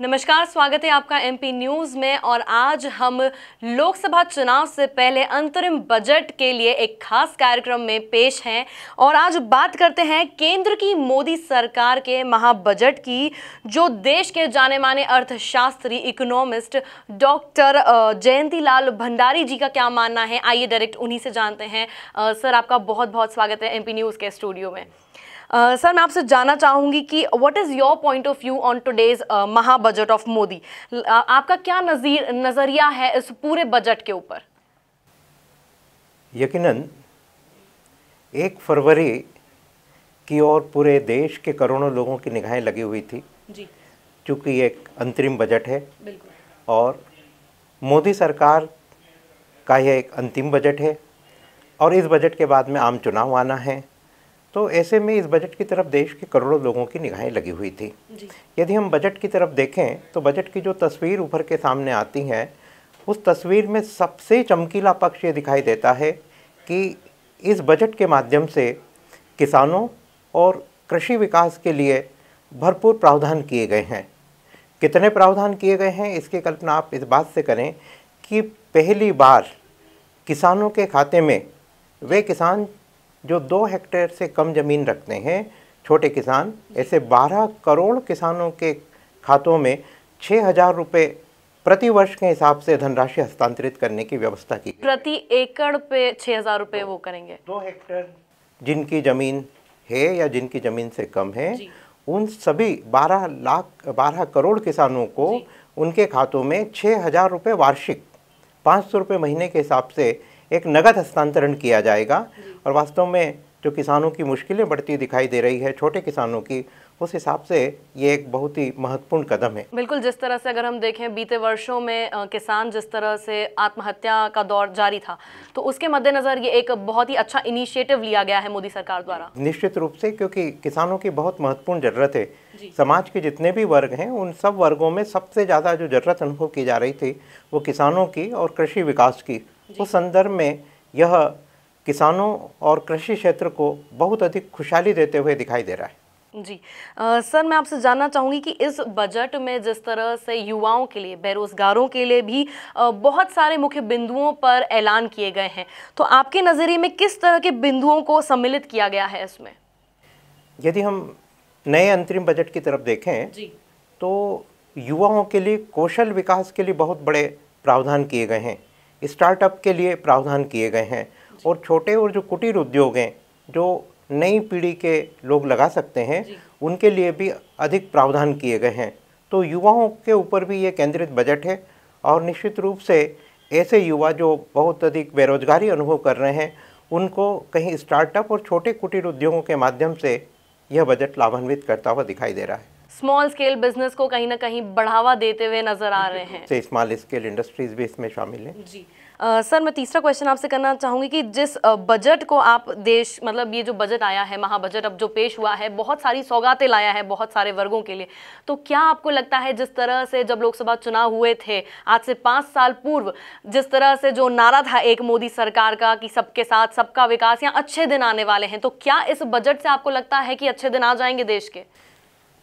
नमस्कार, स्वागत है आपका एमपी न्यूज में। और आज हम लोकसभा चुनाव से पहले अंतरिम बजट के लिए एक खास कार्यक्रम में पेश हैं और आज बात करते हैं केंद्र की मोदी सरकार के महाबजट की, जो देश के जाने माने अर्थशास्त्री इकोनॉमिस्ट डॉक्टर जयंती लाल भंडारी जी का क्या मानना है। आइए डायरेक्ट उन्हीं से जानते हैं। सर, आपका बहुत बहुत स्वागत है एमपी न्यूज के स्टूडियो में। सर, मैं आपसे जानना चाहूँगी कि what is your point of view on today's महाबजट ऑफ मोदी। आपका क्या नज़रिया है इस पूरे बजट के ऊपर? यकीनन 1 फरवरी की ओर पूरे देश के करोड़ों लोगों की निगाहें लगी हुई थी जी, क्योंकि ये एक अंतरिम बजट है। बिल्कुल। और मोदी सरकार का यह एक अंतिम बजट है और इस बजट के बाद में आम चुनाव आना है, तो ऐसे में इस बजट की तरफ देश के करोड़ों लोगों की निगाहें लगी हुई थी जी। यदि हम बजट की तरफ देखें तो बजट की जो तस्वीर उभर के सामने आती है, उस तस्वीर में सबसे चमकीला पक्ष ये दिखाई देता है कि इस बजट के माध्यम से किसानों और कृषि विकास के लिए भरपूर प्रावधान किए गए हैं। कितने प्रावधान किए गए हैं इसकी कल्पना आप इस बात से करें कि पहली बार किसानों के खाते में, वे किसान जो 2 हेक्टेयर से कम ज़मीन रखते हैं, छोटे किसान, ऐसे 12 करोड़ किसानों के खातों में 6,000 रुपये प्रति वर्ष के हिसाब से धनराशि हस्तांतरित करने की व्यवस्था की। प्रति एकड़ पे 6,000 रुपये वो करेंगे। 2 हेक्टेयर जिनकी ज़मीन है या जिनकी ज़मीन से कम है, उन सभी 12 करोड़ किसानों को उनके खातों में 6,000 रुपये वार्षिक 500 रुपये महीने के हिसाब से एक नगद हस्तांतरण किया जाएगा। और वास्तव में जो किसानों की मुश्किलें बढ़ती दिखाई दे रही है, छोटे किसानों की, उस हिसाब से ये एक बहुत ही महत्वपूर्ण कदम है। बिल्कुल, जिस तरह से अगर हम देखें बीते वर्षों में किसान जिस तरह से आत्महत्या का दौर जारी था, तो उसके मद्देनज़र ये एक बहुत ही अच्छा इनिशिएटिव लिया गया है मोदी सरकार द्वारा। निश्चित रूप से, क्योंकि किसानों की बहुत महत्वपूर्ण ज़रूरत है। समाज के जितने भी वर्ग हैं, उन सब वर्गों में सबसे ज़्यादा जो ज़रूरत अनुभव की जा रही थी वो किसानों की और कृषि विकास की। उस संदर्भ में यह किसानों और कृषि क्षेत्र को बहुत अधिक खुशहाली देते हुए दिखाई दे रहा है जी। सर, मैं आपसे जानना चाहूँगी कि इस बजट में जिस तरह से युवाओं के लिए, बेरोजगारों के लिए भी बहुत सारे मुख्य बिंदुओं पर ऐलान किए गए हैं, तो आपके नज़रिए में किस तरह के बिंदुओं को सम्मिलित किया गया है इसमें? यदि हम नए अंतरिम बजट की तरफ देखें जी, तो युवाओं के लिए कौशल विकास के लिए बहुत बड़े प्रावधान किए गए हैं, स्टार्टअप के लिए प्रावधान किए गए हैं और छोटे और जो कुटीर उद्योग हैं, जो नई पीढ़ी के लोग लगा सकते हैं, उनके लिए भी अधिक प्रावधान किए गए हैं। तो युवाओं के ऊपर भी ये केंद्रित बजट है और निश्चित रूप से ऐसे युवा जो बहुत अधिक बेरोजगारी अनुभव कर रहे हैं, उनको कहीं स्टार्टअप और छोटे कुटीर उद्योगों के माध्यम से यह बजट लाभान्वित करता हुआ दिखाई दे रहा है। स्मॉल स्केल बिजनेस को कहीं ना कहीं बढ़ावा देते हुए नजर आ रहे हैं। स्मॉल स्केल इंडस्ट्रीज भी इसमें शामिल है जी। सर, मैं तीसरा क्वेश्चन आपसे करना चाहूँगी कि जिस बजट को आप देश, मतलब ये जो बजट आया है, महाबजट अब जो पेश हुआ है, बहुत सारी सौगातें लाया है बहुत सारे वर्गों के लिए, तो क्या आपको लगता है जिस तरह से जब लोकसभा चुनाव हुए थे आज से 5 साल पूर्व, जिस तरह से जो नारा था एक मोदी सरकार का कि सबके साथ सबका विकास या अच्छे दिन आने वाले हैं, तो क्या इस बजट से आपको लगता है कि अच्छे दिन आ जाएंगे देश के?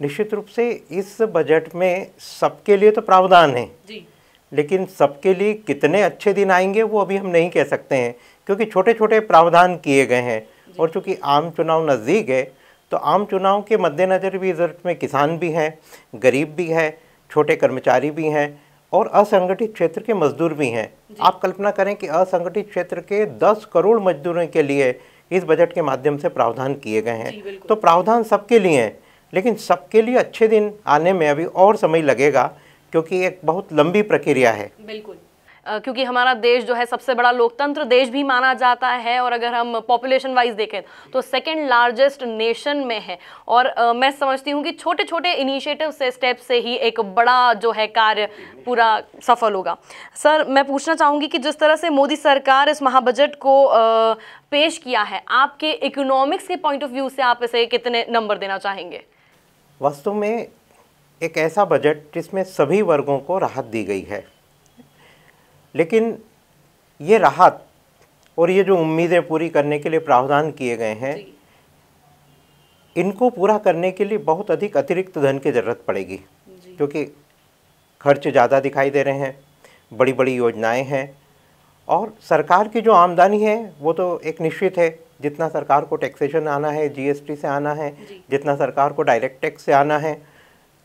निश्चित रूप से इस बजट में सबके लिए तो प्रावधान है जी, लेकिन सबके लिए कितने अच्छे दिन आएंगे वो अभी हम नहीं कह सकते हैं, क्योंकि छोटे छोटे प्रावधान किए गए हैं। और चूँकि आम चुनाव नज़दीक है, तो आम चुनाव के मद्देनज़र भी इस बजट में किसान भी हैं, गरीब भी हैं, छोटे कर्मचारी भी हैं और असंगठित क्षेत्र के मजदूर भी हैं। आप कल्पना करें कि असंगठित क्षेत्र के 10 करोड़ मजदूरों के लिए इस बजट के माध्यम से प्रावधान किए गए हैं। तो प्रावधान सबके लिए हैं, लेकिन सबके लिए अच्छे दिन आने में अभी और समय लगेगा, क्योंकि एक बहुत लंबी प्रक्रिया है। बिल्कुल, क्योंकि हमारा देश जो है सबसे बड़ा लोकतंत्र देश भी माना जाता है और अगर हम पॉपुलेशन वाइज देखें तो सेकंड लार्जेस्ट नेशन में है। और मैं समझती हूँ कि छोटे छोटे इनिशिएटिव से, स्टेप से ही एक बड़ा जो है कार्य पूरा सफल होगा। सर, मैं पूछना चाहूँगी कि जिस तरह से मोदी सरकार इस महाबजट को पेश किया है, आपके इकोनॉमिक्स के पॉइंट ऑफ व्यू से आप इसे कितने नंबर देना चाहेंगे? वास्तव में एक ऐसा बजट जिसमें सभी वर्गों को राहत दी गई है, लेकिन ये राहत और ये जो उम्मीदें पूरी करने के लिए प्रावधान किए गए हैं, इनको पूरा करने के लिए बहुत अधिक अतिरिक्त धन की ज़रूरत पड़ेगी, क्योंकि खर्च ज़्यादा दिखाई दे रहे हैं, बड़ी बड़ी योजनाएं हैं, और सरकार की जो आमदनी है वो तो एक निश्चित है, जितना सरकार को टैक्सेशन आना है, जीएसटी से आना है, जितना सरकार को डायरेक्ट टैक्स से आना है।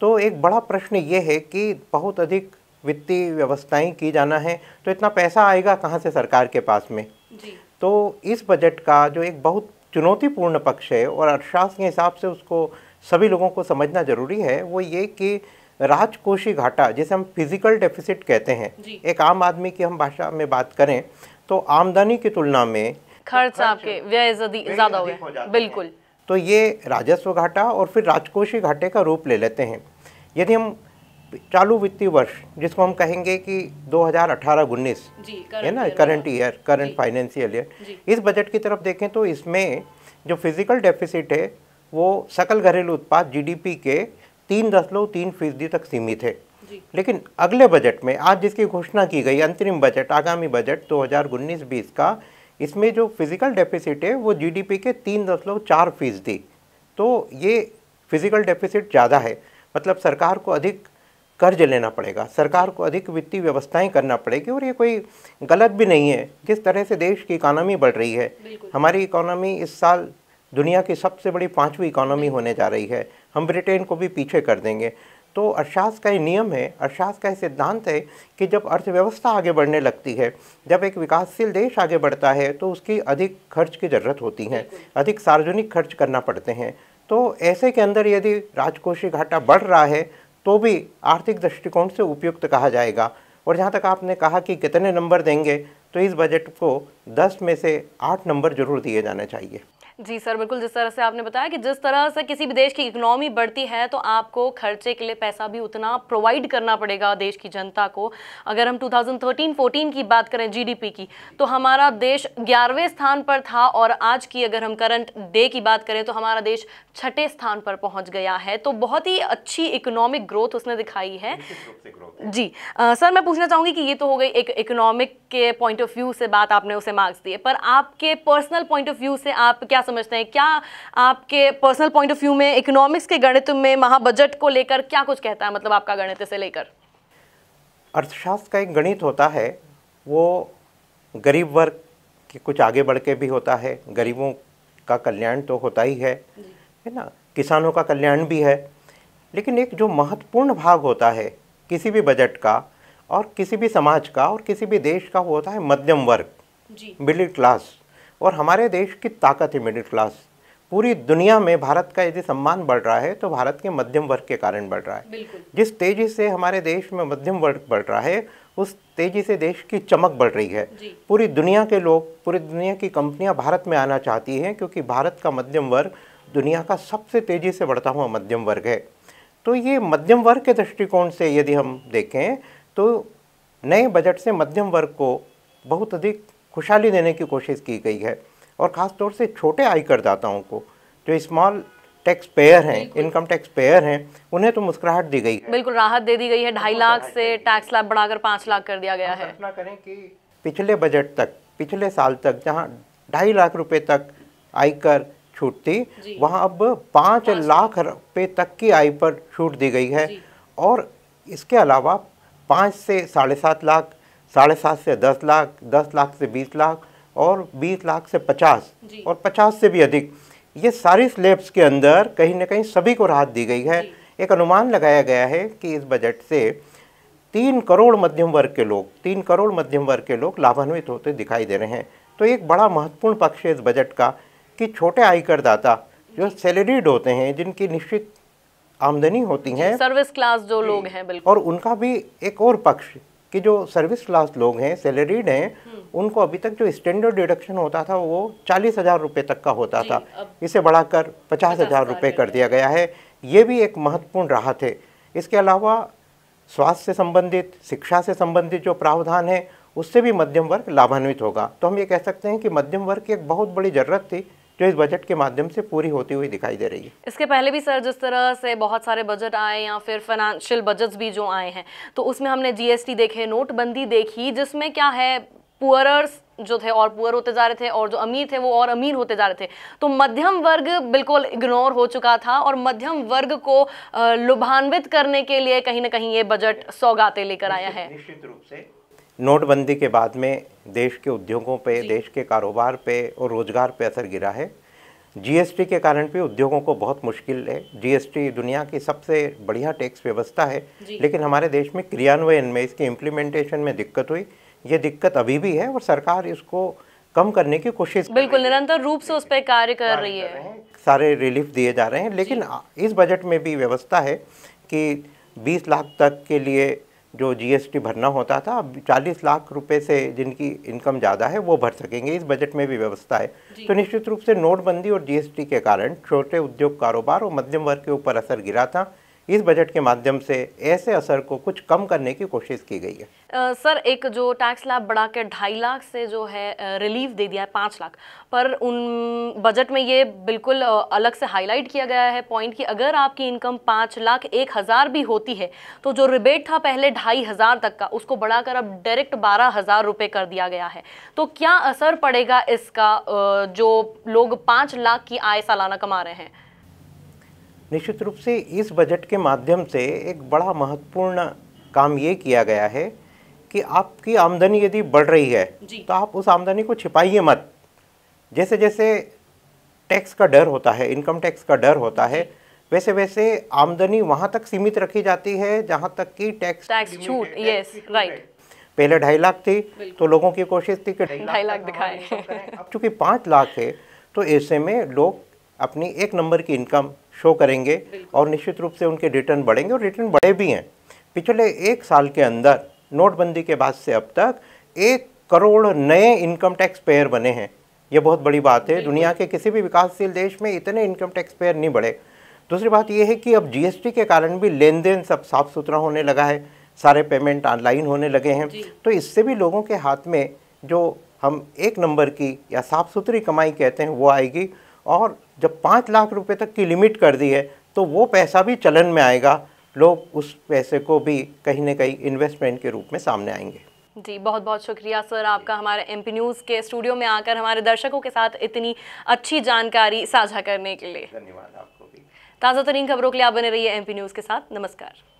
तो एक बड़ा प्रश्न ये है कि बहुत अधिक वित्तीय व्यवस्थाएं की जाना है, तो इतना पैसा आएगा कहाँ से सरकार के पास में। तो इस बजट का जो एक बहुत चुनौतीपूर्ण पक्ष है और अर्थशास्त्र के हिसाब से उसको सभी लोगों को समझना जरूरी है, वो ये कि राजकोषीय घाटा, जिसे हम फिजिकल डेफिसिट कहते हैं, एक आम आदमी की हम भाषा में बात करें तो आमदनी की तुलना में खर्च आपके व्यय ज्यादा हो गए। बिल्कुल। तो ये राजस्व घाटा और फिर राजकोषीय घाटे का रूप ले लेते हैं। यदि हम चालू वित्तीय वर्ष, जिसको हम कहेंगे कि 2018-19 है ना, current year, current financial year, इस बजट की तरफ देखें तो इसमें जो फिजिकल डेफिसिट है वो सकल घरेलू उत्पाद जीडीपी के 3.3% तक सीमित है। लेकिन अगले बजट में आज जिसकी घोषणा की गई, अंतरिम बजट, आगामी बजट 2019-20 का, इसमें जो फिजिकल डेफिसिट है वो जीडीपी के 3.4%। तो ये फिजिकल डेफिसिट ज़्यादा है, मतलब सरकार को अधिक कर्ज लेना पड़ेगा, सरकार को अधिक वित्तीय व्यवस्थाएं करना पड़ेगी। और ये कोई गलत भी नहीं है, जिस तरह से देश की इकोनॉमी बढ़ रही है, हमारी इकोनॉमी इस साल दुनिया की सबसे बड़ी 5वीं इकोनॉमी होने जा रही है, हम ब्रिटेन को भी पीछे कर देंगे। तो अर्थशास्त्र का ये नियम है, अर्थशास्त्र का ये सिद्धांत है कि जब अर्थव्यवस्था आगे बढ़ने लगती है, जब एक विकासशील देश आगे बढ़ता है, तो उसकी अधिक खर्च की ज़रूरत होती है, अधिक सार्वजनिक खर्च करना पड़ते हैं। तो ऐसे के अंदर यदि राजकोषीय घाटा बढ़ रहा है तो भी आर्थिक दृष्टिकोण से उपयुक्त कहा जाएगा। और जहाँ तक आपने कहा कि कितने नंबर देंगे, तो इस बजट को 10 में से 8 नंबर जरूर दिए जाने चाहिए। जी सर, बिल्कुल। जिस तरह से आपने बताया कि जिस तरह से किसी भी देश की इकोनॉमी बढ़ती है तो आपको खर्चे के लिए पैसा भी उतना प्रोवाइड करना पड़ेगा देश की जनता को। अगर हम 2013-14 की बात करें जीडीपी की, तो हमारा देश 11वें स्थान पर था, और आज की अगर हम करंट डे की बात करें तो हमारा देश 6ठे स्थान पर पहुंच गया है। तो बहुत ही अच्छी इकोनॉमिक ग्रोथ उसने दिखाई है। जी सर, मैं पूछना चाहूँगी कि ये तो हो गई एक इकोनॉमिक के पॉइंट ऑफ व्यू से बात, आपने उसे मार्क्स दिए, पर आपके पर्सनल पॉइंट ऑफ व्यू से आप क्या समझते हैं? क्या आपके पर्सनल पॉइंट ऑफ व्यू में इकोनॉमिक्स के गणित में महाबजट को लेकर क्या कुछ कहता है, मतलब आपका गणित से लेकर? अर्थशास्त्र का एक गणित होता है, वो गरीब वर्ग के कुछ आगे बढ़ के भी होता है, गरीबों का कल्याण तो होता ही है ना, किसानों का कल्याण भी है। लेकिन एक जो महत्वपूर्ण भाग होता है किसी भी बजट का और किसी भी समाज का और किसी भी देश का, वो होता है मध्यम वर्ग, मिडिल क्लास। और हमारे देश की ताकत है मिडिल क्लास। पूरी दुनिया में भारत का यदि सम्मान बढ़ रहा है तो भारत के मध्यम वर्ग के कारण बढ़ रहा है। जिस तेजी से हमारे देश में मध्यम वर्ग बढ़ रहा है, उस तेजी से देश की चमक बढ़ रही है। पूरी दुनिया के लोग, पूरी दुनिया की कंपनियां भारत में आना चाहती हैं, क्योंकि भारत का मध्यम वर्ग दुनिया का सबसे तेजी से बढ़ता हुआ मध्यम वर्ग है। तो ये मध्यम वर्ग के दृष्टिकोण से यदि हम देखें तो नए बजट से मध्यम वर्ग को बहुत अधिक खुशहाली देने की कोशिश की गई है, और ख़ास तौर से छोटे आयकरदाताओं को, जो स्मॉल टैक्स पेयर हैं, इनकम टैक्स पेयर हैं, उन्हें तो मुस्कुराहट दी गई है। बिल्कुल, राहत दे दी गई है। 2.5 लाख से टैक्स स्लैब बढ़ाकर 5 लाख कर दिया गया है। कल्पना करें कि पिछले बजट तक, पिछले साल तक जहां 2.5 लाख रुपए तक आयकर छूट थी, वहां अब 5 लाख रुपए तक की आय पर छूट दी गई है। और इसके अलावा 5 से 7.5 लाख, 7.5 से 10 लाख, 10 लाख से 20 लाख और 20 लाख से 50 और 50 से भी अधिक, ये सारी स्लैब्स के अंदर कहीं ना कहीं सभी को राहत दी गई है। एक अनुमान लगाया गया है कि इस बजट से 3 करोड़ मध्यम वर्ग के लोग, 3 करोड़ मध्यम वर्ग के लोग लाभान्वित होते दिखाई दे रहे हैं। तो एक बड़ा महत्वपूर्ण पक्ष है इस बजट का कि छोटे आयकरदाता जो सैलरीड होते हैं, जिनकी निश्चित आमदनी होती है, सर्विस क्लास जो लोग हैं, बिल्कुल, और उनका भी एक और पक्ष कि जो सर्विस क्लास लोग हैं, सैलरीड हैं, उनको अभी तक जो स्टैंडर्ड डिडक्शन होता था वो 40,000 रुपये तक का होता था, इसे बढ़ाकर 50,000 रुपये कर दिया गया है। ये भी एक महत्वपूर्ण राहत है। इसके अलावा स्वास्थ्य से संबंधित, शिक्षा से संबंधित जो प्रावधान है, उससे भी मध्यम वर्ग लाभान्वित होगा। तो हम ये कह सकते हैं कि मध्यम वर्ग की एक बहुत बड़ी ज़रूरत थी जो इस बजट के माध्यम से पूरी होती हुई दिखाई दे रही है। इसके पहले भी सर जिस तरह से बहुत सारे बजट आए या फिर फाइनेंशियल बजट्स भी जो आए हैं, तो उसमें हमने जीएसटी देखे, नोटबंदी देखी, जिसमें क्या है पुअरर जो थे और पुअर होते जा रहे थे और जो अमीर थे वो और अमीर होते जा रहे थे। तो मध्यम वर्ग बिल्कुल इग्नोर हो चुका था और मध्यम वर्ग को लुभान्वित करने के लिए कहीं ना कहीं ये बजट सौगातें लेकर आया है। निश्चित रूप से नोटबंदी के बाद में देश के उद्योगों पे, देश के कारोबार पे और रोजगार पे असर गिरा है। जीएसटी के कारण भी उद्योगों को बहुत मुश्किल है। जीएसटी दुनिया की सबसे बढ़िया टैक्स व्यवस्था है, लेकिन हमारे देश में क्रियान्वयन में, इसके इम्प्लीमेंटेशन में दिक्कत हुई। ये दिक्कत अभी भी है और सरकार इसको कम करने की कोशिश बिल्कुल निरंतर रूप से उस पर कार्य कर रही है। सारे रिलीफ दिए जा रहे हैं, लेकिन इस बजट में भी व्यवस्था है कि 20 लाख तक के लिए जो जीएसटी भरना होता था, अब 40 लाख रुपए से जिनकी इनकम ज़्यादा है वो भर सकेंगे। इस बजट में भी व्यवस्था है। तो निश्चित रूप से नोटबंदी और जीएसटी के कारण छोटे उद्योग कारोबार और मध्यम वर्ग के ऊपर असर गिरा था। इस बजट के माध्यम से ऐसे असर को कुछ कम करने की कोशिश की गई है। सर, एक जो टैक्स स्लैब बढ़ा के 2.5 लाख से जो है रिलीफ दे दिया है 5 लाख, पर उन बजट में ये बिल्कुल अलग से हाईलाइट किया गया है पॉइंट कि अगर आपकी इनकम 5,01,000 भी होती है तो जो रिबेट था पहले 2,500 तक का, उसको बढ़ाकर अब डायरेक्ट 12,000 रुपये कर दिया गया है। तो क्या असर पड़ेगा इसका जो लोग 5 लाख की आय सालाना कमा रहे हैं? निश्चित रूप से इस बजट के माध्यम से एक बड़ा महत्वपूर्ण काम ये किया गया है कि आपकी आमदनी यदि बढ़ रही है तो आप उस आमदनी को छिपाइए मत। जैसे जैसे टैक्स का डर होता है, इनकम टैक्स का डर होता है, वैसे वैसे आमदनी वहाँ तक सीमित रखी जाती है जहाँ तक कि टैक्स छूट। Yes, right. पहले 2.5 लाख थी तो लोगों की कोशिश थी कि 2.5 लाख दिखाएं। अब चूंकि 5 लाख है तो ऐसे में लोग अपनी एक नंबर की इनकम शो करेंगे और निश्चित रूप से उनके रिटर्न बढ़ेंगे और रिटर्न बढ़े भी हैं। पिछले 1 साल के अंदर नोटबंदी के बाद से अब तक 1 करोड़ नए इनकम टैक्स पेयर बने हैं। ये बहुत बड़ी बात है। दुनिया के किसी भी विकासशील देश में इतने इनकम टैक्स पेयर नहीं बढ़े। दूसरी बात यह है कि अब जीएसटी के कारण भी लेन देन सब साफ सुथरा होने लगा है, सारे पेमेंट ऑनलाइन होने लगे हैं। तो इससे भी लोगों के हाथ में जो हम एक नंबर की या साफ सुथरी कमाई कहते हैं वो आएगी। और जब 5 लाख रुपए तक की लिमिट कर दी है तो वो पैसा भी चलन में आएगा। लोग उस पैसे को भी कहीं ना कहीं इन्वेस्टमेंट के रूप में सामने आएंगे। जी, बहुत बहुत शुक्रिया सर आपका हमारे एमपी न्यूज़ के स्टूडियो में आकर हमारे दर्शकों के साथ इतनी अच्छी जानकारी साझा करने के लिए। धन्यवाद आपको भी। ताज़ा तरीन खबरों के लिए आप बने रहिए एमपी न्यूज़ के साथ। नमस्कार।